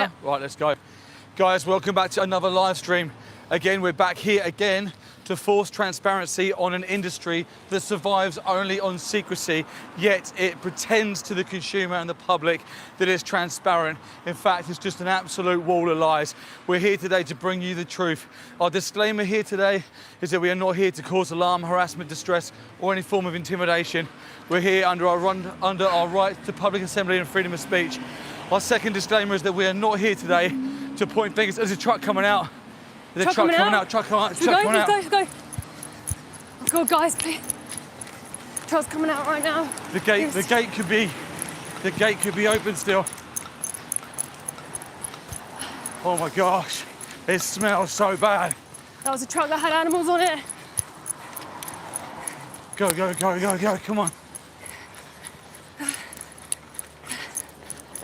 Yeah? Right, let's go. Guys, welcome back to another live stream. Again, we're back here again to force transparency on an industry that survives only on secrecy, yet it pretends to the consumer and the public that it's transparent. In fact, it's just an absolute wall of lies. We're here today to bring you the truth. Our disclaimer here today is that we are not here to cause alarm, harassment, distress, or any form of intimidation. We're here under our right to public assembly and freedom of speech. Our second disclaimer is that we are not here today to point fingers. There's a truck coming out. There's a truck coming out. Truck coming out. Let's go. Let's go, guys. Please. Truck's coming out right now. The gate could be open still. Oh my gosh, it smells so bad. That was a truck that had animals on it. Go, come on.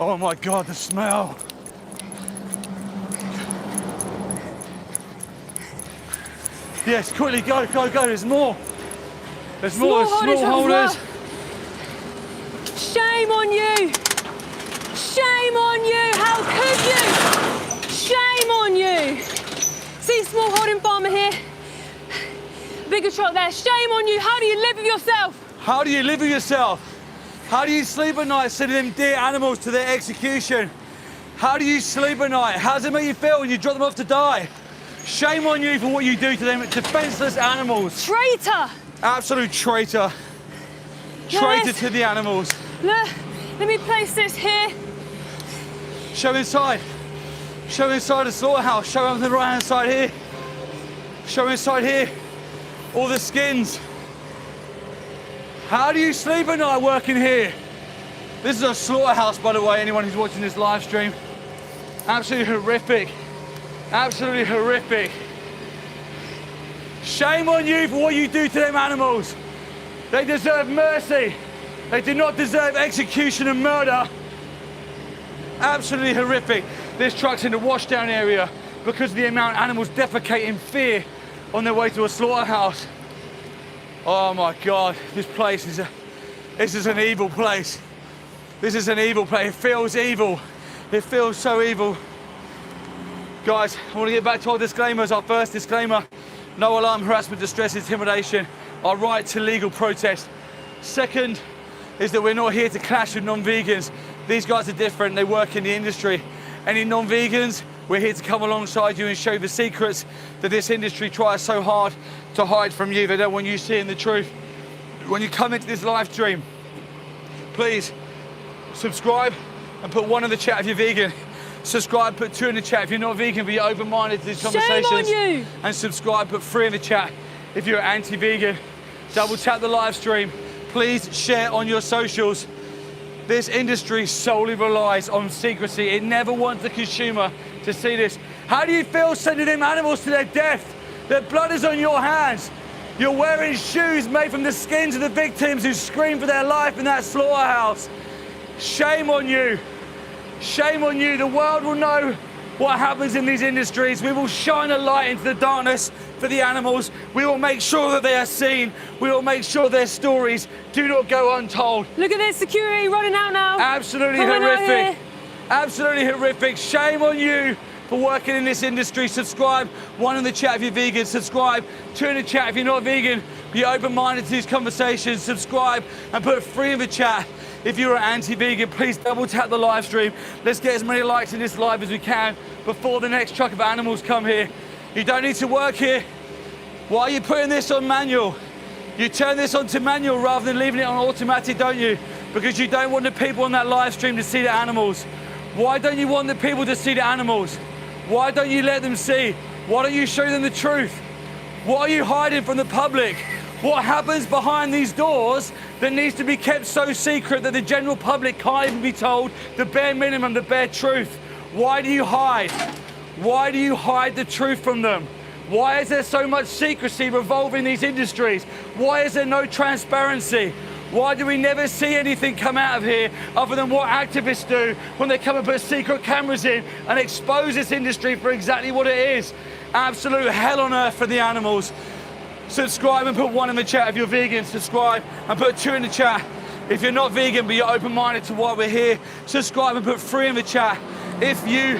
Oh my God, the smell. Yes, quickly, go, there's more. There's more, small holders. Shame on you. Shame on you, how could you? Shame on you. See, small holding farmer here. Bigger truck there, shame on you. How do you live with yourself? How do you live with yourself? How do you sleep at night sending them dear animals to their execution? How do you sleep at night? How does it make you feel when you drop them off to die? Shame on you for what you do to them, defenseless animals. Traitor! Absolute traitor. Traitor to the animals. Look, let me place this here. Show inside. Show inside the slaughterhouse. Show on the right hand side here. Show inside here. All the skins. How do you sleep at night working here? This is a slaughterhouse, by the way, anyone who's watching this live stream. Absolutely horrific. Absolutely horrific. Shame on you for what you do to them animals. They deserve mercy. They do not deserve execution and murder. Absolutely horrific. This truck's in the washdown area because of the amount of animals defecate in fear on their way to a slaughterhouse. Oh my God, this is an evil place. This is an evil place. It feels evil. It feels so evil. Guys, I want to get back to our disclaimers. Our first disclaimer, no alarm, harassment, distress, intimidation, our right to legal protest. Second is that we're not here to clash with non-vegans. These guys are different, they work in the industry. Any non-vegans, we're here to come alongside you and show the secrets that this industry tries so hard to hide from you. They don't want you seeing the truth. When you come into this live stream, please subscribe and put 1 in the chat if you're vegan. Subscribe, put 2 in the chat if you're not vegan but you're open-minded to these conversations. Shame on you! And subscribe, put 3 in the chat if you're anti-vegan. Double tap the live stream. Please share on your socials. This industry solely relies on secrecy. It never wants the consumer to see this. How do you feel sending them animals to their death? Their blood is on your hands. You're wearing shoes made from the skins of the victims who screamed for their life in that slaughterhouse. Shame on you. Shame on you. The world will know what happens in these industries. We will shine a light into the darkness for the animals. We will make sure that they are seen. We will make sure their stories do not go untold. Look at this security running out now. Absolutely horrific. Absolutely horrific. Shame on you for working in this industry. Subscribe, 1 in the chat if you're vegan. Subscribe, 2 in the chat if you're not vegan. Be open-minded to these conversations. Subscribe and put 3 in the chat if you're anti-vegan. Please double tap the live stream. Let's get as many likes in this live as we can before the next truck of animals come here. You don't need to work here. Why are you putting this on manual? You turn this on to manual rather than leaving it on automatic, don't you? Because you don't want the people on that live stream to see the animals. Why don't you want the people to see the animals? Why don't you let them see? Why don't you show them the truth? What are you hiding from the public? What happens behind these doors that needs to be kept so secret that the general public can't even be told the bare minimum, the bare truth? Why do you hide? Why do you hide the truth from them? Why is there so much secrecy revolving these industries? Why is there no transparency? Why do we never see anything come out of here other than what activists do when they come and put secret cameras in and expose this industry for exactly what it is? Absolute hell on earth for the animals. Subscribe and put 1 in the chat if you're vegan. Subscribe and put 2 in the chat if you're not vegan but you're open-minded to why we're here. Subscribe and put 3 in the chat If you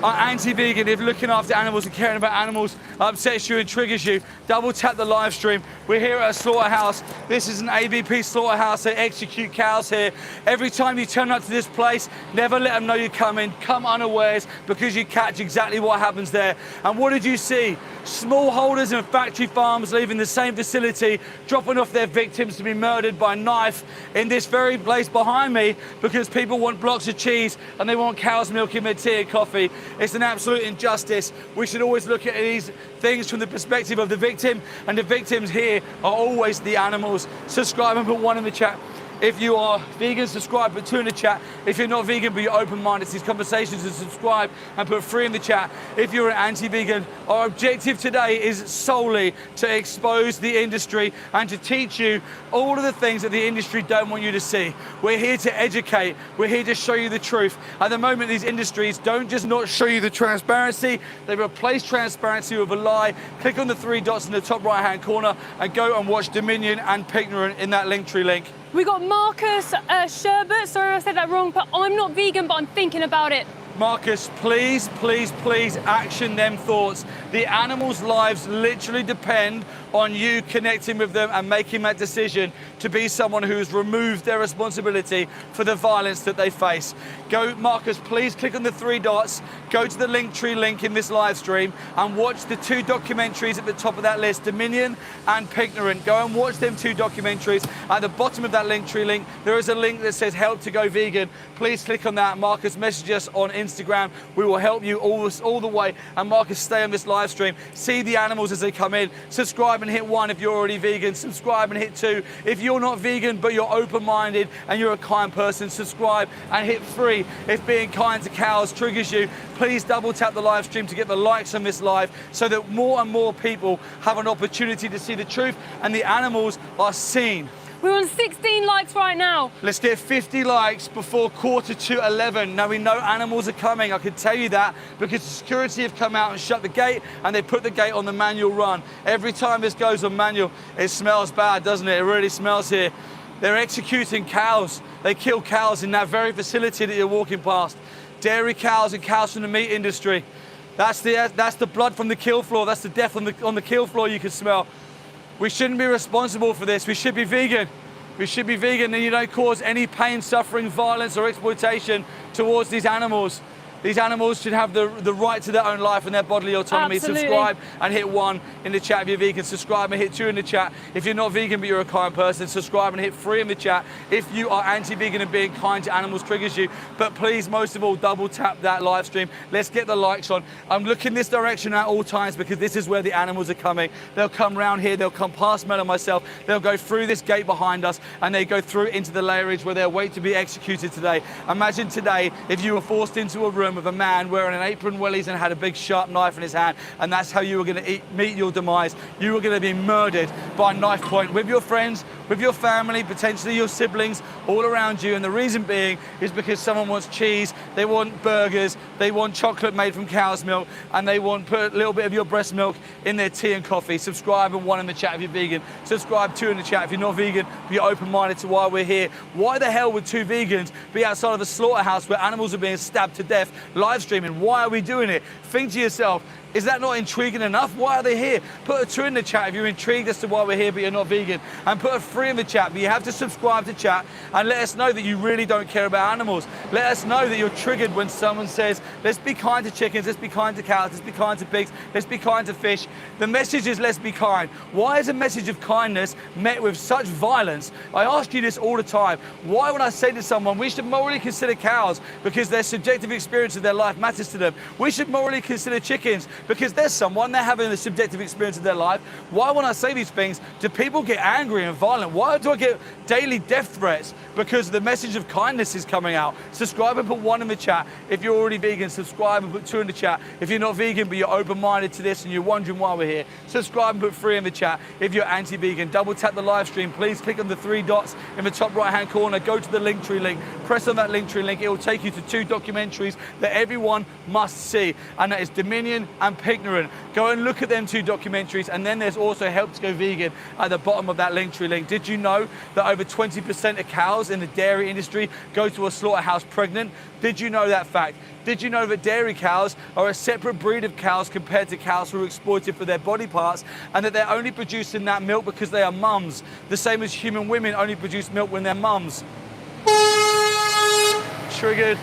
are anti-vegan, if looking after animals and caring about animals upsets you and triggers you, double tap the live stream. We're here at a slaughterhouse. This is an AVP slaughterhouse. They execute cows here. Every time you turn up to this place, never let them know you're coming. Come unawares, because you catch exactly what happens there. And what did you see? Smallholders and factory farms leaving the same facility, dropping off their victims to be murdered by knife in this very place behind me, because people want blocks of cheese and they want cow's milk in their tea and coffee. It's an absolute injustice. We should always look at these things from the perspective of the victim, and the victims here are always the animals. Subscribe and put 1 in the chat. If you are vegan, subscribe, put 2 in the chat. If you're not vegan, but you're open-minded to these conversations, and subscribe and put 3 in the chat. If you're an anti-vegan, our objective today is solely to expose the industry and to teach you all of the things that the industry don't want you to see. We're here to educate. We're here to show you the truth. At the moment, these industries don't just not show you the transparency, they replace transparency with a lie. Click on the 3 dots in the top right-hand corner and go and watch Dominion and Pignorant in that Linktree link. We got Marcus Sherbet, sorry I said that wrong, but I'm not vegan, but I'm thinking about it. Marcus, please, please, please action them thoughts. The animals' lives literally depend on you connecting with them and making that decision to be someone who's removed their responsibility for the violence that they face. Go, Marcus, please click on the 3 dots, go to the Linktree link in this live stream and watch the 2 documentaries at the top of that list, Dominion and Pignorant. Go and watch them 2 documentaries. At the bottom of that Linktree link, there is a link that says help to go vegan. Please click on that. Marcus, message us on Instagram. We will help you all the way. And Marcus, stay on this live stream. See the animals as they come in. Subscribe and hit 1 if you're already vegan. Subscribe and hit 2 if you're not vegan but you're open-minded and you're a kind person. Subscribe and hit 3 if being kind to cows triggers you. Please double tap the live stream to get the likes on this live so that more and more people have an opportunity to see the truth and the animals are seen. We're on 16 likes right now. Let's get 50 likes before 11:15. Now we know animals are coming, I can tell you that, because the security have come out and shut the gate and they put the gate on the manual run. Every time this goes on manual, it smells bad, doesn't it? It really smells here. They're executing cows. They kill cows in that very facility that you're walking past. Dairy cows and cows from the meat industry. That's the blood from the kill floor. That's the death on the kill floor you can smell. We shouldn't be responsible for this. We should be vegan. We should be vegan and you don't cause any pain, suffering, violence or exploitation towards these animals. These animals should have the right to their own life and their bodily autonomy. Absolutely. Subscribe and hit 1 in the chat if you're vegan. Subscribe and hit 2 in the chat. If you're not vegan but you're a kind person, subscribe and hit 3 in the chat. If you are anti-vegan and being kind to animals triggers you. But please, most of all, double tap that live stream. Let's get the likes on. I'm looking this direction at all times because this is where the animals are coming. They'll come round here, they'll come past Mel and myself, they'll go through this gate behind us and they go through into the layerage where they'll wait to be executed today. Imagine today if you were forced into a room with a man wearing an apron, wellies and had a big sharp knife in his hand, and that's how you were going to meet your demise. You were going to be murdered by knife point with your friends, with your family, potentially your siblings, all around you. And the reason being is because someone wants cheese, they want burgers, they want chocolate made from cow's milk, and they want put a little bit of your breast milk in their tea and coffee. Subscribe and 1 in the chat if you're vegan. Subscribe, 2 in the chat if you're not vegan, but you're open-minded to why we're here. Why the hell would 2 vegans be outside of a slaughterhouse where animals are being stabbed to death, live streaming? Why are we doing it? Think to yourself, is that not intriguing enough? Why are they here? Put a 2 in the chat if you're intrigued as to why we're here but you're not vegan. And put a 3 in the chat, but you have to subscribe to chat and let us know that you really don't care about animals. Let us know that you're triggered when someone says, let's be kind to chickens, let's be kind to cows, let's be kind to pigs, let's be kind to fish. The message is let's be kind. Why is a message of kindness met with such violence? I ask you this all the time. Why when I say to someone, we should morally consider cows because their subjective experience of their life matters to them. We should morally consider chickens because there's someone, they're having a subjective experience of their life. Why when I say these things, do people get angry and violent? Why do I get daily death threats? Because the message of kindness is coming out. Subscribe and put 1 in the chat. If you're already vegan, subscribe and put 2 in the chat. If you're not vegan but you're open-minded to this and you're wondering why we're here, subscribe and put 3 in the chat. If you're anti-vegan, double tap the live stream. Please click on the 3 dots in the top right-hand corner. Go to the Linktree link. Press on that Linktree link. It will take you to 2 documentaries that everyone must see. And that is Dominion and and Pignorant. Go and look at them 2 documentaries, and then there's also Help to Go Vegan at the bottom of that Linktree link. Did you know that over 20% of cows in the dairy industry go to a slaughterhouse pregnant? Did you know that fact? Did you know that dairy cows are a separate breed of cows compared to cows who are exploited for their body parts, and that they're only producing that milk because they are mums, the same as human women only produce milk when they're mums? Triggered.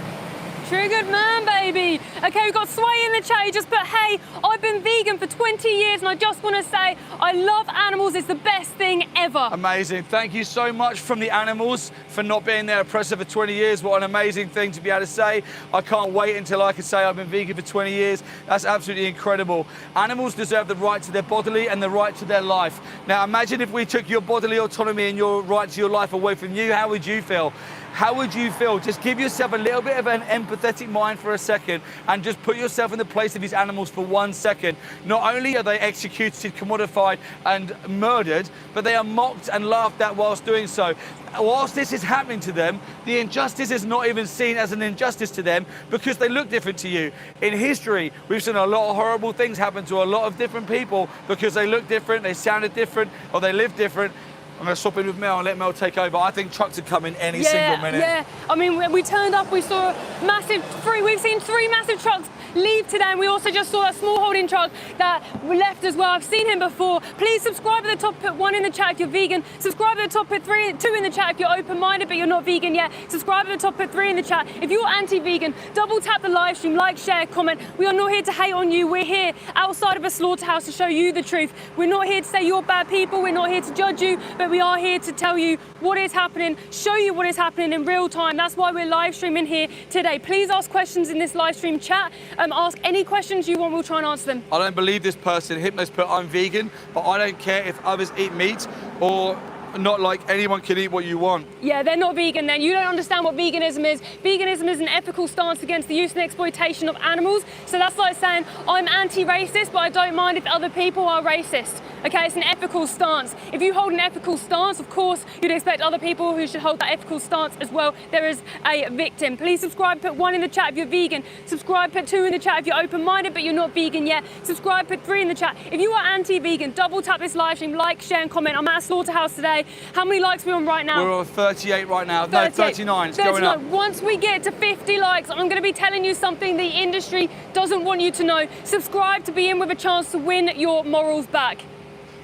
Triggered man, baby. Okay, we've got Sway in the chat. He just put, hey, I've been vegan for 20 years and I just want to say I love animals. It's the best thing ever. Amazing. Thank you so much from the animals for not being their oppressor for 20 years. What an amazing thing to be able to say. I can't wait until I can say I've been vegan for 20 years. That's absolutely incredible. Animals deserve the right to their bodily and the right to their life. Now imagine if we took your bodily autonomy and your right to your life away from you, how would you feel? How would you feel? Just give yourself a little bit of an empathetic mind for a second and just put yourself in the place of these animals for 1 second. Not only are they executed, commodified and murdered, but they are mocked and laughed at whilst doing so. Whilst this is happening to them, the injustice is not even seen as an injustice to them because they look different to you. In history, we've seen a lot of horrible things happen to a lot of different people because they look different, they sounded different, or they live different. I'm going to swap in with Mel and let Mel take over. I think trucks are coming any single minute. Yeah, I mean, when we turned up, we saw we've seen 3 massive trucks leave today, and we also just saw a small holding truck that left as well. I've seen him before. Please subscribe at the top, put 1 in the chat if you're vegan. Subscribe at the top, put 2 in the chat if you're open-minded but you're not vegan yet. Subscribe at the top, put 3 in the chat. If you're anti-vegan, double tap the live stream, like, share, comment. We are not here to hate on you. We're here outside of a slaughterhouse to show you the truth. We're not here to say you're bad people. We're not here to judge you, but we are here to tell you what is happening, show you what is happening in real time. That's why we're live streaming here today. Please ask questions in this live stream chat. Ask any questions you want, we'll try and answer them. I don't believe this person. Hypnos put, I'm vegan, but I don't care if others eat meat or not, like anyone can eat what you want. Yeah, they're not vegan then. You don't understand what veganism is. Veganism is an ethical stance against the use and exploitation of animals. So that's like saying, I'm anti-racist, but I don't mind if other people are racist. Okay, it's an ethical stance. If you hold an ethical stance, of course, you'd expect other people who should hold that ethical stance as well. There is a victim. Please subscribe, put 1 in the chat if you're vegan. Subscribe, put 2 in the chat if you're open-minded but you're not vegan yet. Subscribe, put 3 in the chat. If you are anti-vegan, double tap this live stream, like, share and comment. I'm at a slaughterhouse today. How many likes are we on right now? We're on 38 right now. 38. No, 39. It's 39. Going up. Once we get to 50 likes, I'm going to be telling you something the industry doesn't want you to know. Subscribe to be in with a chance to win your morals back.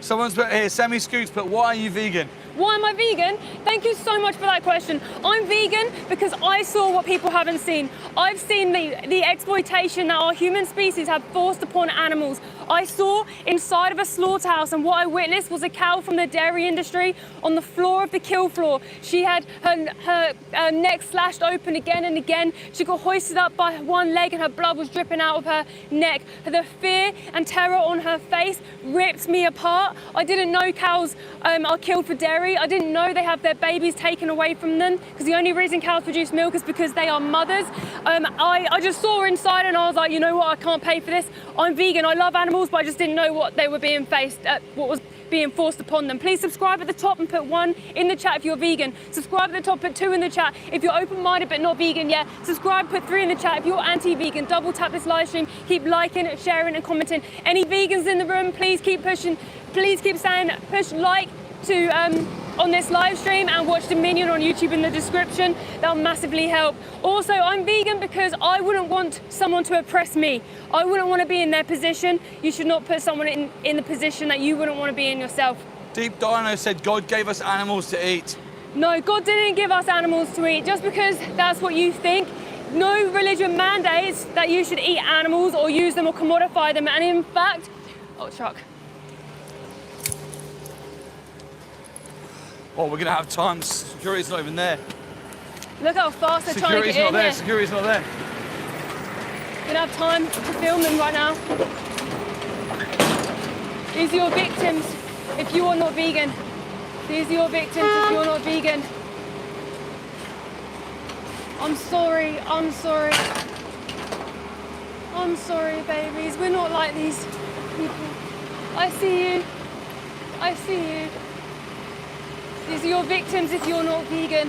Someone's put here, Sammy Scoots, but why are you vegan? Why am I vegan? Thank you so much for that question. I'm vegan because I saw what people haven't seen. I've seen the exploitation that our human species have forced upon animals. I saw inside of a slaughterhouse, and what I witnessed was a cow from the dairy industry on the floor of the kill floor. She had her neck slashed open again and again. She got hoisted up by one leg and her blood was dripping out of her neck. The fear and terror on her face ripped me apart. I didn't know cows are killed for dairy. I didn't know they have their babies taken away from them, because the only reason cows produce milk is because they are mothers. I just saw her inside and I was like, you know what, I can't pay for this. I'm vegan, I love animals, but I just didn't know what they were being faced, what was being forced upon them. Please subscribe at the top and put 1 in the chat if you're vegan. Subscribe at the top, put 2 in the chat if you're open-minded but not vegan yet. Subscribe, put 3 in the chat if you're anti-vegan. Double tap this live stream, keep liking, sharing and commenting. Any vegans in the room, please keep pushing, please keep saying push like to on this live stream, and watch Dominion on YouTube in the description. That'll massively help. Also, I'm vegan because I wouldn't want someone to oppress me. I wouldn't want to be in their position. You should not put someone in the position that you wouldn't want to be in yourself. Deep Dino said God gave us animals to eat. No, God didn't give us animals to eat. Just because that's what you think, no religion mandates that you should eat animals or use them or commodify them. And in fact, oh, truck. Oh, we're gonna have time. Security's not even there. Look how fast they're trying to get in here. Security's not there. We don't have time to film them right now. These are your victims if you are not vegan. These are your victims if you're not vegan. I'm sorry, I'm sorry. I'm sorry, babies. We're not like these people. I see you. I see you. These are your victims if you're not vegan.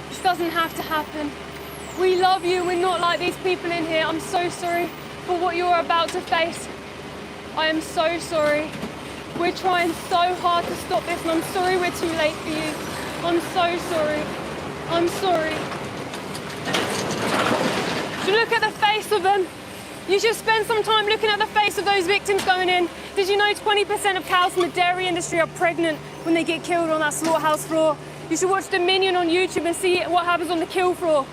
This doesn't have to happen. We love you. We're not like these people in here. I'm so sorry. for what you're about to face. I am so sorry. We're trying so hard to stop this, and I'm sorry we're too late for you. I'm so sorry. I'm sorry. So look at the face of them. You should spend some time looking at the face of those victims going in. Did you know 20% of cows from the dairy industry are pregnant when they get killed on that slaughterhouse floor? You should watch Dominion on YouTube and see what happens on the kill floor.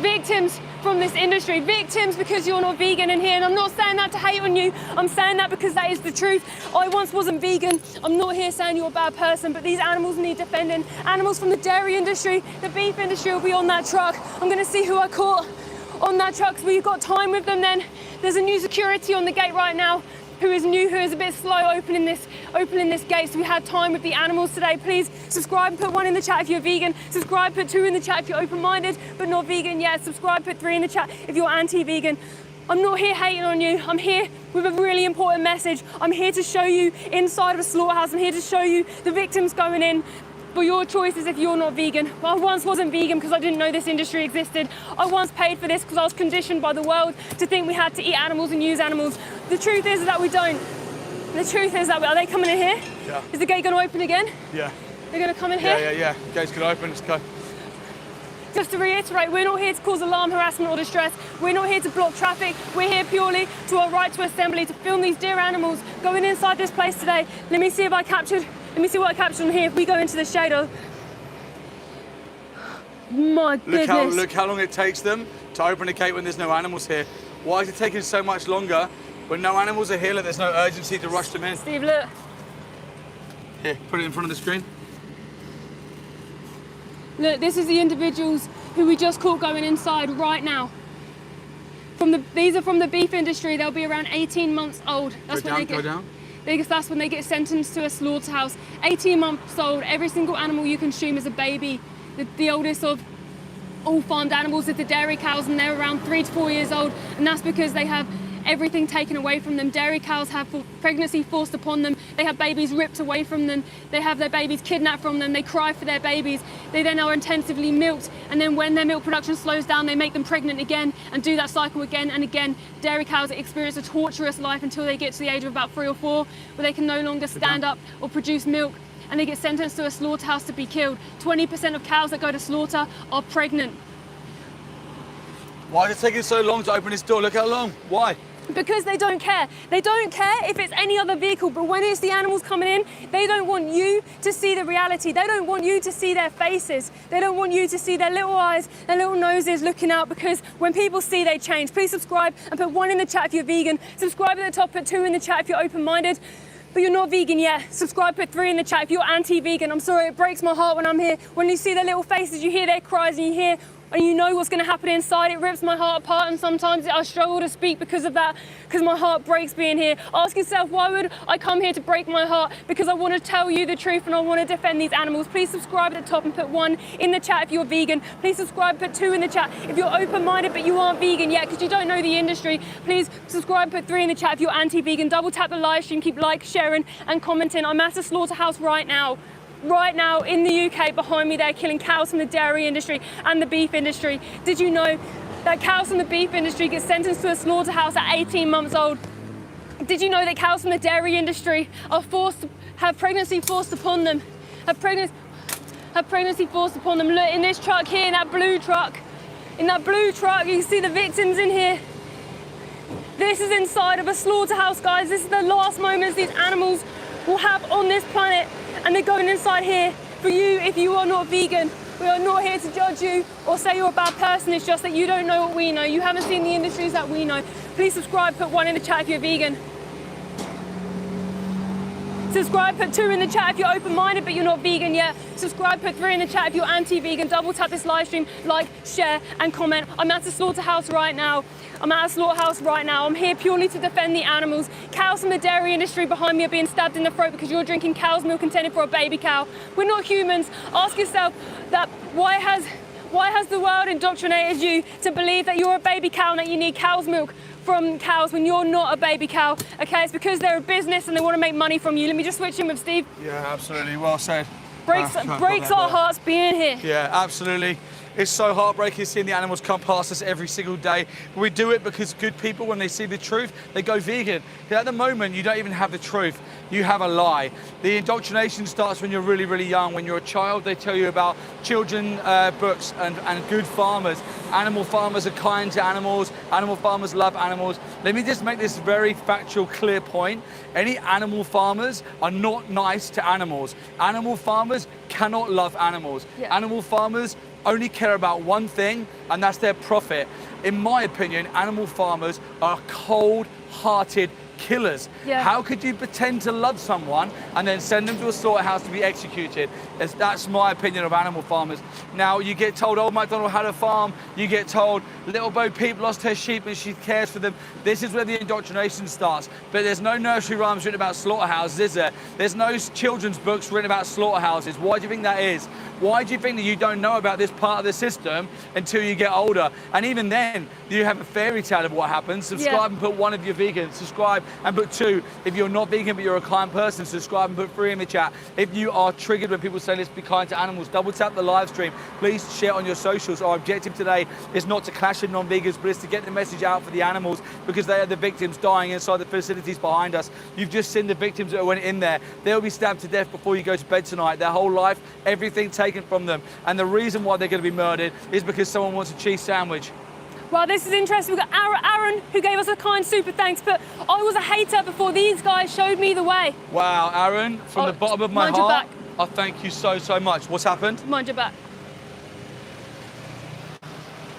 Victims from this industry, victims because you're not vegan in here, and I'm not saying that to hate on you, I'm saying that because that is the truth. I once wasn't vegan, I'm not here saying you're a bad person, but these animals need defending. Animals from the dairy industry, the beef industry will be on that truck. I'm gonna see who I caught on that truck, so we've got time with them then. There's a new security on the gate right now who is new, who is a bit slow opening this gate, so we had time with the animals today. Please subscribe and put 1 in the chat if you're vegan. Subscribe, put 2 in the chat if you're open-minded but not vegan yet. Subscribe, put 3 in the chat if you're anti-vegan. I'm not here hating on you. I'm here with a really important message. I'm here to show you inside of a slaughterhouse. I'm here to show you the victims going in. For your choices if you're not vegan. I once wasn't vegan because I didn't know this industry existed. I once paid for this because I was conditioned by the world to think we had to eat animals and use animals. The truth is that we don't. The truth is that are they coming in here? Yeah. Is the gate going to open again? Yeah. They're going to come in here? Yeah. Gate's going to open, let's go. Just to reiterate, we're not here to cause alarm, harassment or distress. We're not here to block traffic. We're here purely to our right to assembly, to film these dear animals going inside this place today. Let me see what I captured on here if we go into the shade of. My goodness. Look how long it takes them to open a gate when there's no animals here. Why is it taking so much longer when no animals are here? Like there's no urgency to rush them in. Steve, look. Here, put it in front of the screen. Look, this is the individuals who we just caught going inside right now. These are from the beef industry. They'll be around 18 months old. That's when Go down. That's when they get sentenced to a slaughterhouse. 18 months old. Every single animal you consume is a baby. The oldest of all farmed animals is the dairy cows, and they're around 3 to 4 years old. And that's because they have everything taken away from them. Dairy cows have pregnancy forced upon them. They have babies ripped away from them. They have their babies kidnapped from them. They cry for their babies. They then are intensively milked, and then when their milk production slows down, they make them pregnant again and do that cycle again and again. Dairy cows experience a torturous life until they get to the age of about 3 or 4, where they can no longer stand up or produce milk, and they get sentenced to a slaughterhouse to be killed. 20% of cows that go to slaughter are pregnant. Why is it taking so long to open this door? Look how long. Why? Because they don't care. They don't care if it's any other vehicle, but when it's the animals coming in, they don't want you to see the reality. They don't want you to see their faces. They don't want you to see their little eyes, their little noses looking out, because when people see, they change. Please subscribe and put 1 in the chat if you're vegan. Subscribe at the top, put 2 in the chat if you're open-minded. But you're not vegan yet. Subscribe, put 3 in the chat if you're anti-vegan. I'm sorry, it breaks my heart when I'm here. When you see their little faces, you hear their cries, and you know what's going to happen inside. It rips my heart apart, and sometimes I struggle to speak because of that, because my heart breaks being here. Ask yourself, why would I come here to break my heart? Because I want to tell you the truth, and I want to defend these animals. Please subscribe at the top and put 1 in the chat if you're vegan. Please subscribe, put 2 in the chat if you're open-minded but you aren't vegan yet, because you don't know the industry. Please subscribe, put 3 in the chat if you're anti-vegan. Double tap the live stream, keep like, sharing and commenting. I'm at a slaughterhouse right now. Right now in the UK, behind me, they're killing cows from the dairy industry and the beef industry. Did you know that cows from the beef industry get sentenced to a slaughterhouse at 18 months old? Did you know that cows from the dairy industry are have pregnancy forced upon them? Have pregnancy forced upon them. Look, in this truck here, in that blue truck, you can see the victims in here. This is inside of a slaughterhouse, guys. This is the last moments these animals will have on this planet. And they're going inside here for you if you are not vegan. We are not here to judge you or say you're a bad person. It's just that you don't know what we know. You haven't seen the industries that we know. Please subscribe, put 1 in the chat if you're vegan. Subscribe, put 2 in the chat if you're open-minded but you're not vegan yet. Subscribe, put 3 in the chat if you're anti-vegan. Double tap this live stream, like, share and comment. I'm at a slaughterhouse right now. I'm here purely to defend the animals. Cows from the dairy industry behind me are being stabbed in the throat because you're drinking cow's milk intended for a baby cow. We're not humans. Ask yourself that why has the world indoctrinated you to believe that you're a baby cow and that you need cow's milk from cows when you're not a baby cow? Okay, it's because they're a business and they want to make money from you. Let me just switch in with Steve. Yeah, absolutely. Well said. Breaks our hearts being here. Yeah, absolutely. It's so heartbreaking seeing the animals come past us every single day. But we do it because good people, when they see the truth, they go vegan. At the moment, you don't even have the truth. You have a lie. The indoctrination starts when you're really, really young. When you're a child, they tell you about children books and good farmers. Animal farmers are kind to animals. Animal farmers love animals. Let me just make this very factual, clear point. Any animal farmers are not nice to animals. Animal farmers cannot love animals. Yeah. Animal farmers only care about one thing, and that's their profit. In my opinion, animal farmers are cold-hearted killers. Yeah. How could you pretend to love someone and then send them to a slaughterhouse to be executed? That's my opinion of animal farmers. Now, you get told, oh, McDonald had a farm. You get told, little Bo Peep lost her sheep and she cares for them. This is where the indoctrination starts. But there's no nursery rhymes written about slaughterhouses, is there? There's no children's books written about slaughterhouses. Why do you think that is? Why do you think that you don't know about this part of the system until you get older? And even then, you have a fairy tale of what happens. Subscribe and put 1 if you're vegan. Subscribe and put 2 if you're not vegan but you're a kind person. Subscribe and put 3 in the chat. If you are triggered when people say let's be kind to animals, double tap the live stream. Please share on your socials. Our objective today is not to clash with non-vegans, but it's to get the message out for the animals because they are the victims dying inside the facilities behind us. You've just seen the victims that went in there. They'll be stabbed to death before you go to bed tonight. Their whole life, everything taken from them. And the reason why they're going to be murdered is because someone wants a cheese sandwich. Well, this is interesting. We've got Aaron, who gave us a kind super thanks, but I was a hater before these guys showed me the way. Wow, Aaron, from the bottom of my mind your heart, back. I thank you so, so much. What's happened? Mind your back.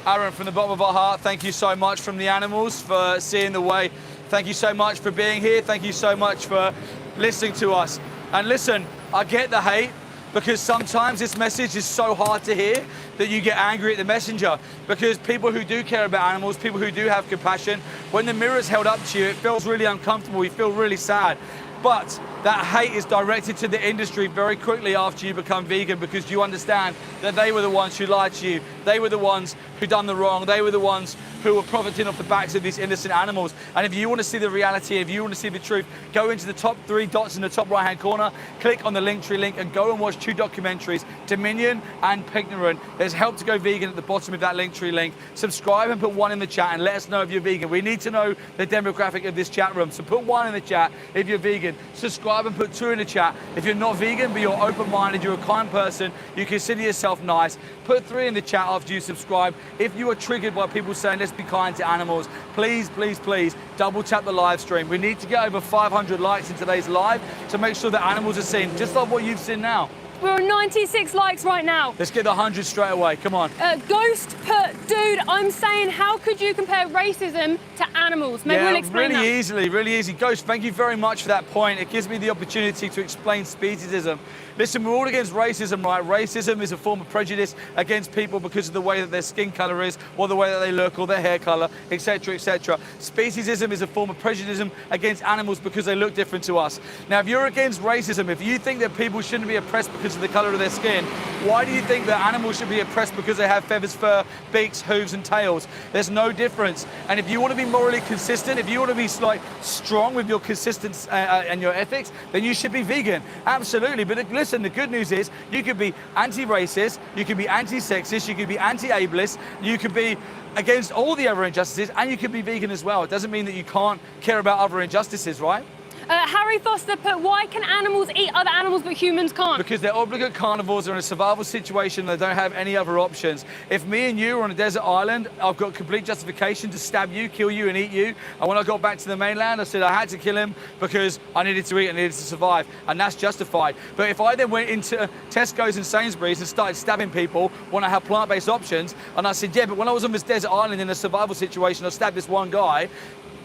Aaron, from the bottom of our heart, thank you so much from the animals for seeing the way. Thank you so much for being here. Thank you so much for listening to us. And listen, I get the hate, because sometimes this message is so hard to hear that you get angry at the messenger. Because people who do care about animals, people who do have compassion, when the mirror's held up to you, it feels really uncomfortable, you feel really sad. But that hate is directed to the industry very quickly after you become vegan because you understand that they were the ones who lied to you. They were the ones who done the wrong. They were the ones who were profiting off the backs of these innocent animals. And if you want to see the reality, if you want to see the truth, go into the top 3 dots in the top right-hand corner, click on the Linktree link and go and watch 2 documentaries, Dominion and Pignorant. There's Help to Go Vegan at the bottom of that Linktree link. Subscribe and put 1 in the chat and let us know if you're vegan. We need to know the demographic of this chat room. So put 1 in the chat if you're vegan. Subscribe and put 2 in the chat if you're not vegan but you're open-minded, you're a kind person, you consider yourself nice. Put 3 in the chat after you subscribe. If you are triggered by people saying let's be kind to animals, please, please, please double tap the live stream. We need to get over 500 likes in today's live to make sure that animals are seen, just like what you've seen now. We're on 96 likes right now. Let's get the 100 straight away, come on. Ghost put, dude, I'm saying how could you compare racism to animals? Maybe we'll explain really that. easily, really easy. Ghost, thank you very much for that point. It gives me the opportunity to explain speciesism. Listen, we're all against racism, right? Racism is a form of prejudice against people because of the way that their skin color is, or the way that they look, or their hair color, etc., etc. Speciesism is a form of prejudice against animals because they look different to us. Now, if you're against racism, if you think that people shouldn't be oppressed because of the color of their skin, why do you think that animals should be oppressed because they have feathers, fur, beaks, hooves, and tails? There's no difference. And if you want to be morally consistent, if you want to be like strong with your consistency and your ethics, then you should be vegan. Absolutely. But listen, the good news is you could be anti-racist, you could be anti-sexist, you could be anti-ableist, you could be against all the other injustices, and you could be vegan as well. It doesn't mean that you can't care about other injustices, right? Harry Foster put, why can animals eat other animals but humans can't? Because they're obligate carnivores, they're in a survival situation, they don't have any other options. If me and you were on a desert island, I've got complete justification to stab you, kill you, and eat you. And when I got back to the mainland, I said I had to kill him because I needed to eat and needed to survive, and that's justified. But if I then went into Tesco's and Sainsbury's and started stabbing people when I had plant-based options, and I said, yeah, but when I was on this desert island in a survival situation, I stabbed this one guy,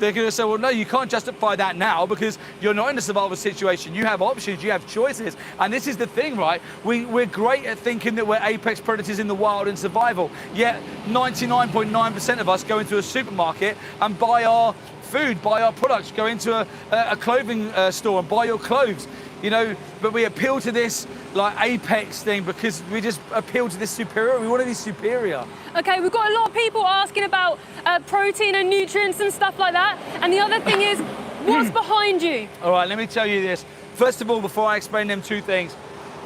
they're going to say, well, no, you can't justify that now because you're not in a survival situation. You have options, you have choices. And this is the thing, right? We're great at thinking that we're apex predators in the wild and survival. Yet 99.9% of us go into a supermarket and buy our food, buy our products, go into a clothing store and buy your clothes. You know, but we appeal to this like apex thing because we just appeal to this superior. We want to be superior. Okay, we've got a lot of people asking about protein and nutrients and stuff like that. And the other thing is, what's behind you? All right, let me tell you this. First of all, before I explain them 2 things,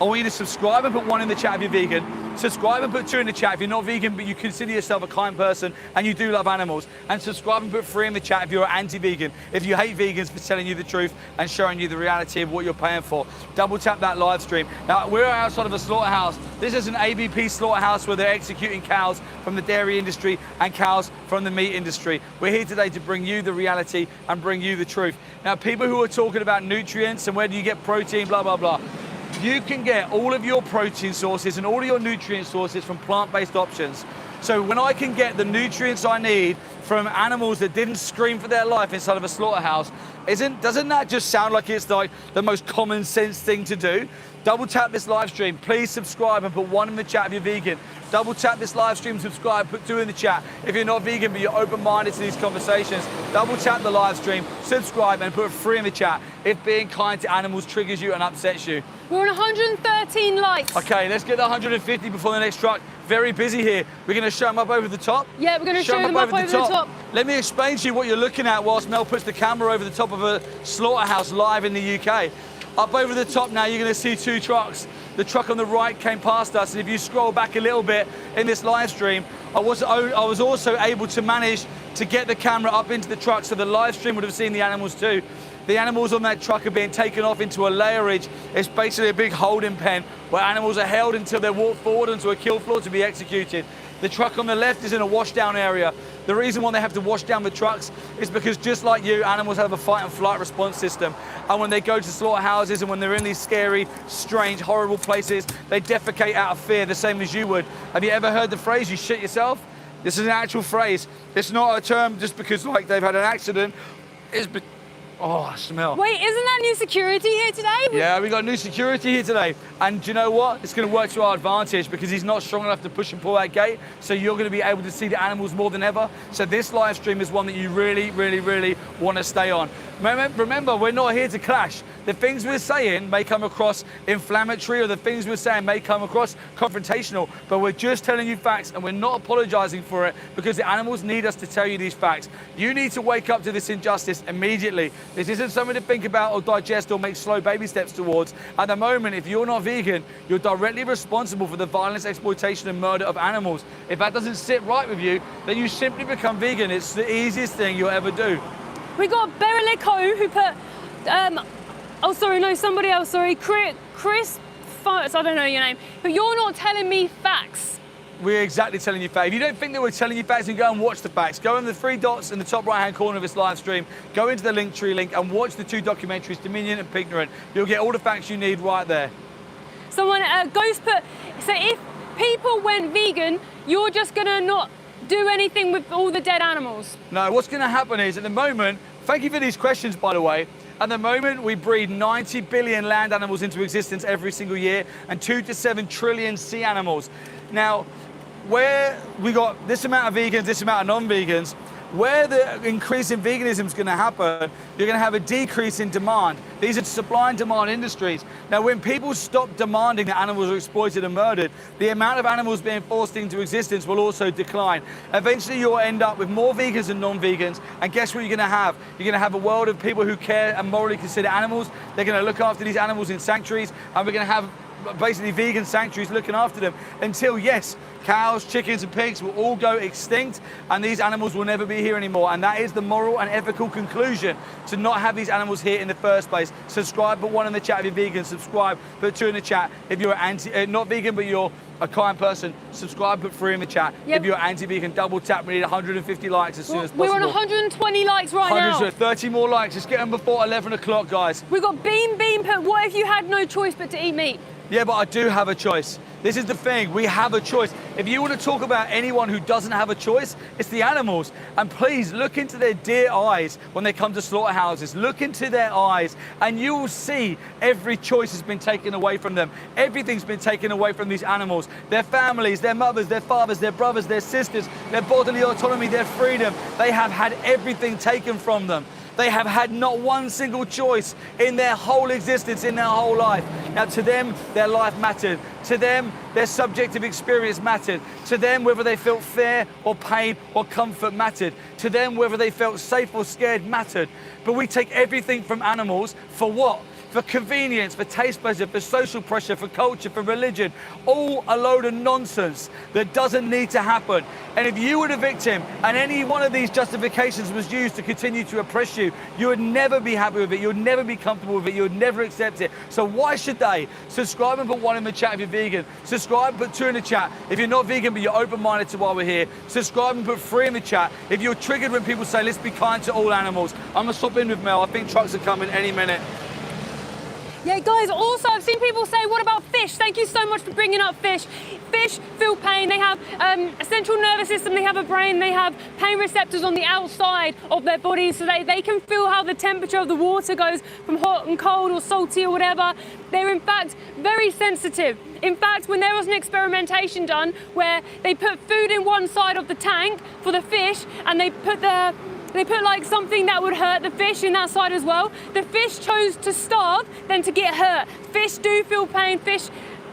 I want you to subscribe and put 1 in the chat if you're vegan. Subscribe and put 2 in the chat if you're not vegan, but you consider yourself a kind person and you do love animals. And subscribe and put 3 in the chat if you're anti-vegan, if you hate vegans for telling you the truth and showing you the reality of what you're paying for. Double tap that live stream. Now, we're outside of a slaughterhouse. This is an ABP slaughterhouse where they're executing cows from the dairy industry and cows from the meat industry. We're here today to bring you the reality and bring you the truth. Now, people who are talking about nutrients and where do you get protein, blah, blah, blah. You can get all of your protein sources and all of your nutrient sources from plant-based options. So when I can get the nutrients I need from animals that didn't scream for their life inside of a slaughterhouse, doesn't that just sound like it's like the most common sense thing to do? Double tap this live stream, please subscribe and put 1 in the chat if you're vegan. Double tap this live stream, subscribe, put 2 in the chat if you're not vegan but you're open-minded to these conversations. Double tap the live stream, subscribe and put 3 in the chat if being kind to animals triggers you and upsets you. We're on 113 likes. Okay, let's get the 150 before the next truck. Very busy here. We're going to show them up over the top. Yeah, we're going to show them up over the top. Let me explain to you what you're looking at whilst Mel puts the camera over the top of a slaughterhouse live in the UK. Up over the top now, you're going to see 2 trucks. The truck on the right came past us, and if you scroll back a little bit in this live stream, I was also able to manage to get the camera up into the truck so the live stream would have seen the animals too. The animals on that truck are being taken off into a layerage. It's basically a big holding pen where animals are held until they're walked forward onto a kill floor to be executed. The truck on the left is in a washdown area. The reason why they have to wash down the trucks is because just like you, animals have a fight and flight response system. And when they go to slaughterhouses and when they're in these scary, strange, horrible places, they defecate out of fear the same as you would. Have you ever heard the phrase, you shit yourself? This is an actual phrase. It's not a term just because like they've had an accident. Oh, I smell. Wait, isn't that new security here today? Yeah, we got new security here today. And do you know what? It's going to work to our advantage because he's not strong enough to push and pull that gate. So you're going to be able to see the animals more than ever. So this live stream is one that you really, really, really want to stay on. Remember, we're not here to clash. The things we're saying may come across inflammatory or the things we're saying may come across confrontational, but we're just telling you facts and we're not apologizing for it because the animals need us to tell you these facts. You need to wake up to this injustice immediately. This isn't something to think about or digest or make slow baby steps towards. At the moment, if you're not vegan, you're directly responsible for the violence, exploitation and murder of animals. If that doesn't sit right with you, then you simply become vegan. It's the easiest thing you'll ever do. We got Berilico who put, oh sorry, no, somebody else, sorry, Chris, I don't know your name, but you're not telling me facts. We're exactly telling you facts. If you don't think that we're telling you facts, then go and watch the facts. Go on the 3 dots in the top right-hand corner of this live stream, go into the Linktree link and watch the 2 documentaries, Dominion and Pignorant. You'll get all the facts you need right there. Someone, Ghost put, so if people went vegan, you're just gonna not do anything with all the dead animals? No, what's gonna happen is, at the moment, thank you for these questions, by the way. At the moment, we breed 90 billion land animals into existence every single year and 2 to 7 trillion sea animals. Now, where we got this amount of vegans, this amount of non-vegans, where the increase in veganism is going to happen, you're going to have a decrease in demand. These are supply and demand industries. Now, when people stop demanding that animals are exploited and murdered, the amount of animals being forced into existence will also decline. Eventually, you'll end up with more vegans than non-vegans, and guess what you're going to have? You're going to have a world of people who care and morally consider animals. They're going to look after these animals in sanctuaries, and we're going to have basically vegan sanctuaries looking after them until, yes, cows, chickens and pigs will all go extinct and these animals will never be here anymore. And that is the moral and ethical conclusion, to not have these animals here in the first place. Subscribe, put 1 in the chat if you're vegan. Subscribe, put 2 in the chat if you're not vegan but you're a kind person. Subscribe, put 3 in the chat. Yep. If you're anti-vegan, double tap. We need 150 likes as soon as possible. We're on 120 likes right now. 30 more likes. Let's get them before 11 o'clock, guys. We've got Beam put, what if you had no choice but to eat meat? Yeah, but I do have a choice. This is the thing, we have a choice. If you want to talk about anyone who doesn't have a choice, it's the animals. And please look into their dear eyes when they come to slaughterhouses. Look into their eyes and you will see every choice has been taken away from them. Everything's been taken away from these animals. Their families, their mothers, their fathers, their brothers, their sisters, their bodily autonomy, their freedom. They have had everything taken from them. They have had not one single choice in their whole existence, in their whole life. Now, to them, their life mattered. To them, their subjective experience mattered. To them, whether they felt fear or pain or comfort mattered. To them, whether they felt safe or scared mattered. But we take everything from animals for what? for convenience, for taste pleasure, for social pressure, for culture, for religion. All a load of nonsense that doesn't need to happen. And if you were the victim and any one of these justifications was used to continue to oppress you, you would never be happy with it, you would never be comfortable with it, you would never accept it. So why should they? Subscribe and put 1 in the chat if you're vegan. Subscribe and put 2 in the chat if you're not vegan but you're open-minded to why we're here. Subscribe and put 3 in the chat if you're triggered when people say let's be kind to all animals. I'm gonna stop in with Mel. I think trucks are coming any minute. Yeah, guys, also I've seen people say, what about fish? Thank you so much for bringing up fish. Fish feel pain. They have a central nervous system, they have a brain, they have pain receptors on the outside of their bodies, so they can feel how the temperature of the water goes from hot and cold or salty or whatever. They're in fact very sensitive. In fact, when there was an experimentation done where they put food in one side of the tank for the fish and they put like something that would hurt the fish in that side as well. The fish chose to starve than to get hurt. Fish do feel pain. Fish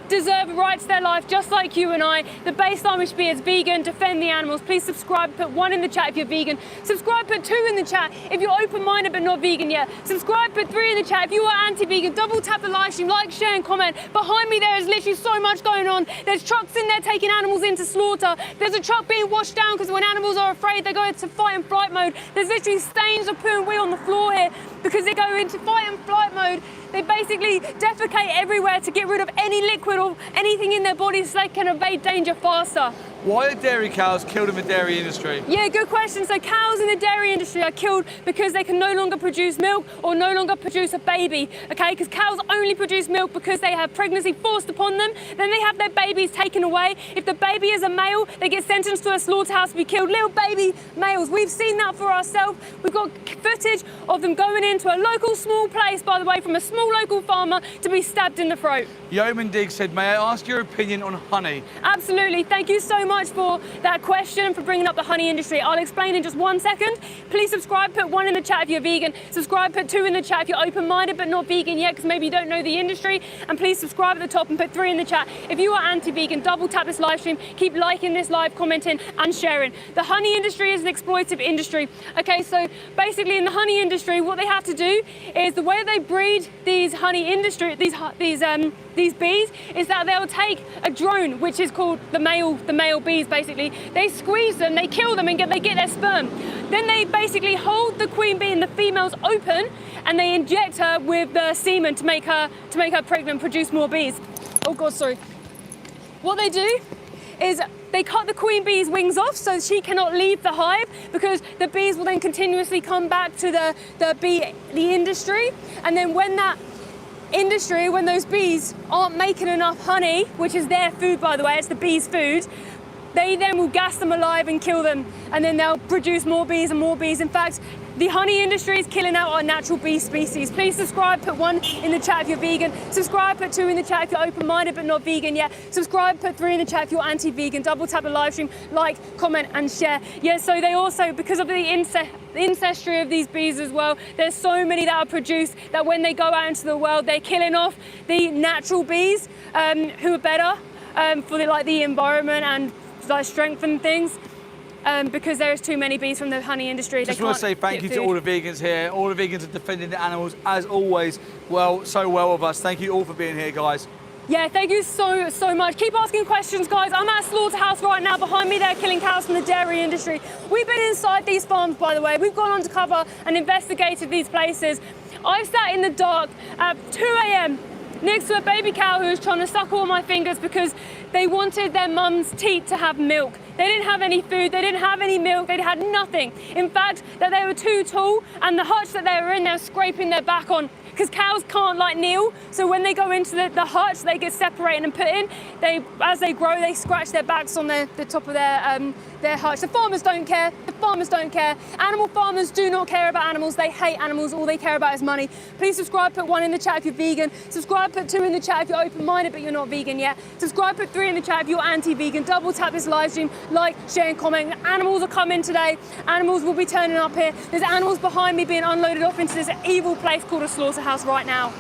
deserve a right to their life, just like you and I. The baseline we should be is vegan, defend the animals. Please subscribe, put 1 in the chat if you're vegan. Subscribe, put 2 in the chat if you're open-minded but not vegan yet. Subscribe, put 3 in the chat if you are anti-vegan. Double tap the live stream, like, share and comment. Behind me there is literally so much going on. There's trucks in there taking animals into slaughter. There's a truck being washed down because when animals are afraid they go into fight and flight mode. There's literally stains of poo and wee on the floor here because they go into fight and flight mode. They basically defecate everywhere to get rid of any liquid or anything in their bodies so they can evade danger faster. Why are dairy cows killed in the dairy industry? Yeah, good question. So cows in the dairy industry are killed because they can no longer produce milk or no longer produce a baby, okay? Because cows only produce milk because they have pregnancy forced upon them. Then they have their babies taken away. If the baby is a male, they get sentenced to a slaughterhouse to be killed. Little baby males. We've seen that for ourselves. We've got footage of them going into a local small place, by the way, from a small local farmer to be stabbed in the throat. Yeoman Dig said, may I ask your opinion on honey? Absolutely. Thank you so much for that question and for bringing up the honey industry. I'll explain in just 1 second. Please subscribe, put 1 in the chat if you're vegan. Subscribe, put 2 in the chat if you're open-minded but not vegan yet because maybe you don't know the industry. And please subscribe at the top and put 3 in the chat if you are anti-vegan. Double tap this live stream. Keep liking this live, commenting and sharing. The honey industry is an exploitative industry. Okay, so basically in the honey industry, what they have to do is the way they breed these honey industry, these bees, is that they'll take a drone, which is called the male bees basically. They squeeze them, they kill them and they get their sperm. Then they basically hold the queen bee and the females open and they inject her with the semen to make her pregnant, produce more bees. Oh God, sorry. What they do is they cut the queen bee's wings off so she cannot leave the hive because the bees will then continuously come back to the industry. And then when those bees aren't making enough honey, which is their food, by the way, it's the bees' food, they then will gas them alive and kill them, and then they'll produce more bees and more bees. In fact, the honey industry is killing out our natural bee species. Please subscribe, put 1 in the chat if you're vegan. Subscribe, put 2 in the chat if you're open-minded but not vegan yet. Subscribe, put 3 in the chat if you're anti-vegan. Double tap the live stream, like, comment and share. Yeah, so they also, because of the ancestry of these bees as well, there's so many that are produced that when they go out into the world, they're killing off the natural bees who are better for the environment and strengthen things. Because there is too many bees from the honey industry. Just want to say thank you to all the vegans here. All the vegans are defending the animals as always. So well with us. Thank you all for being here, guys. Yeah, thank you so much. Keep asking questions, guys. I'm at a slaughterhouse right now. Behind me, they're killing cows from the dairy industry. We've been inside these farms, by the way. We've gone undercover and investigated these places. I've sat in the dark at 2 a.m. next to a baby cow who was trying to suck all my fingers because they wanted their mum's teat to have milk. They didn't have any food, they didn't have any milk, they had nothing. In fact, that they were too tall and the hutch that they were in, they were scraping their back on because cows can't kneel. So when they go into the hutch, they get separated and put in. As they grow, they scratch their backs on the top of their hutch. The farmers don't care. The farmers don't care. Animal farmers do not care about animals. They hate animals. All they care about is money. Please subscribe, put 1 in the chat if you're vegan. Subscribe, put 2 in the chat if you're open-minded but you're not vegan yet. Subscribe, put 3 in the chat if you're anti-vegan. Double tap this live stream, like, share and comment. Animals are coming today. Animals will be turning up here. There's animals behind me being unloaded off into this evil place called a slaughterhouse right now.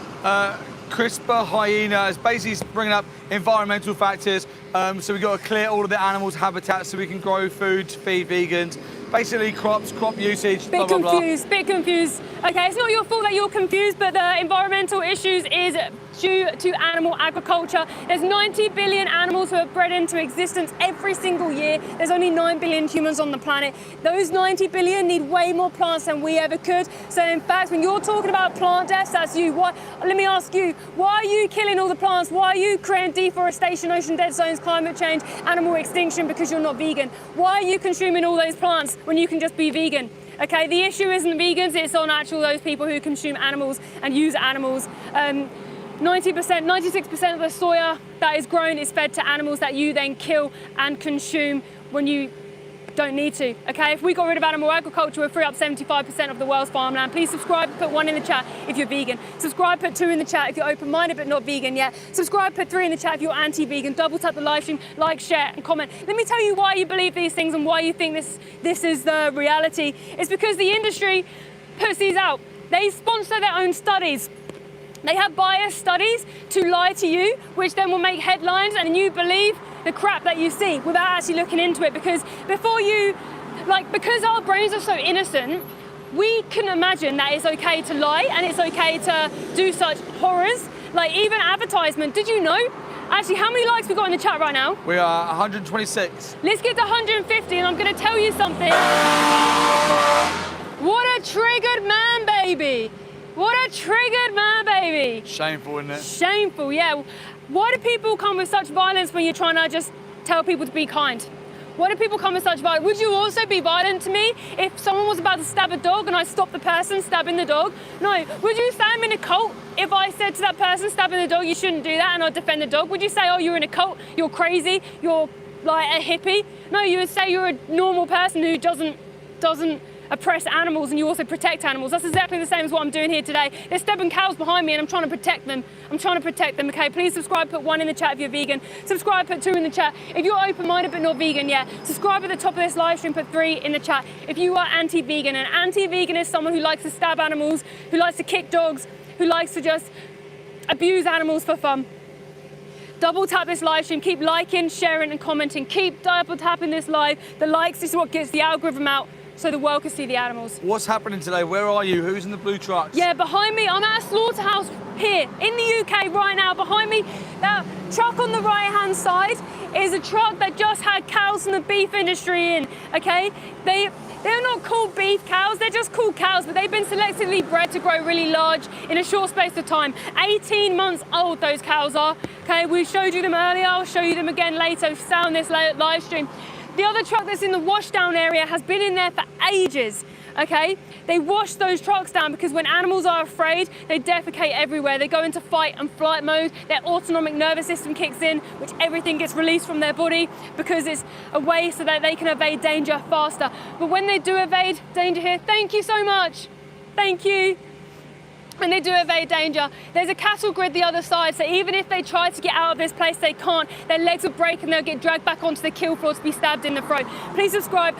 CRISPR hyena is basically bringing up environmental factors. So we've got to clear all of the animals' habitats so we can grow food to feed vegans. basically crop usage, Bit blah, blah, confused, bit confused. Okay, it's not your fault that you're confused, but the environmental issues is due to animal agriculture. There's 90 billion animals who are bred into existence every single year. There's only 9 billion humans on the planet. Those 90 billion need way more plants than we ever could. So in fact, when you're talking about plant deaths, that's you. Why? Let me ask you, why are you killing all the plants? Why are you creating deforestation, ocean dead zones, climate change, animal extinction because you're not vegan? Why are you consuming all those plants when you can just be vegan? Okay, the issue isn't vegans, it's on actual those people who consume animals and use animals. 90%, 96% of the soya that is grown is fed to animals that you then kill and consume when you don't need to, okay? If we got rid of animal agriculture, we'd free up 75% of the world's farmland. Please subscribe, put 1 in the chat if you're vegan. Subscribe, put 2 in the chat if you're open-minded but not vegan yet. Subscribe, put 3 in the chat if you're anti-vegan. Double tap the live stream, like, share, and comment. Let me tell you why you believe these things and why you think this is the reality. It's because the industry puts these out. They sponsor their own studies. They have biased studies to lie to you, which then will make headlines and you believe the crap that you see without actually looking into it. Because because our brains are so innocent, we can imagine that it's okay to lie and it's okay to do such horrors. Like even advertisement, did you know? Actually, how many likes we got in the chat right now? We are 126. Let's get to 150 and I'm gonna tell you something. What a triggered man, baby. What a triggered man, baby. Shameful, isn't it? Shameful, yeah. Why do people come with such violence when you're trying to just tell people to be kind? Why do people come with such violence? Would you also be violent to me if someone was about to stab a dog and I stopped the person stabbing the dog? No. Would you say I'm in a cult if I said to that person stabbing the dog, you shouldn't do that, and I'd defend the dog? Would you say, oh, you're in a cult, you're crazy, you're like a hippie? No, you would say you're a normal person who doesn't oppress animals and you also protect animals. That's exactly the same as what I'm doing here today. There's stubborn cows behind me and I'm trying to protect them. Okay? Please subscribe, put 1 in the chat if you're vegan. Subscribe, put 2 in the chat. If you're open-minded but not vegan yet, subscribe at the top of this live stream, put 3 in the chat. If you are anti-vegan, and anti-vegan is someone who likes to stab animals, who likes to kick dogs, who likes to just abuse animals for fun. Double tap this live stream, keep liking, sharing and commenting. Keep double tapping this live. The likes is what gets the algorithm out so the world can see the animals. What's happening today? Where are you? Who's in the blue trucks? Yeah, behind me, I'm at a slaughterhouse here in the UK right now. Behind me, that truck on the right-hand side is a truck that just had cows from the beef industry in, okay? They're not called beef cows, they're just called cows, but they've been selectively bred to grow really large in a short space of time. 18 months old those cows are, okay? We showed you them earlier, I'll show you them again later, stay on this live stream. The other truck that's in the washdown area has been in there for ages, okay? They wash those trucks down because when animals are afraid, they defecate everywhere. They go into fight and flight mode. Their autonomic nervous system kicks in, which everything gets released from their body because it's a way so that they can evade danger faster. But when they do evade danger here, thank you so much. Thank you. When they do evade danger, there's a cattle grid the other side, so even if they try to get out of this place, they can't. Their legs will break and they'll get dragged back onto the kill floor to be stabbed in the throat. Please subscribe.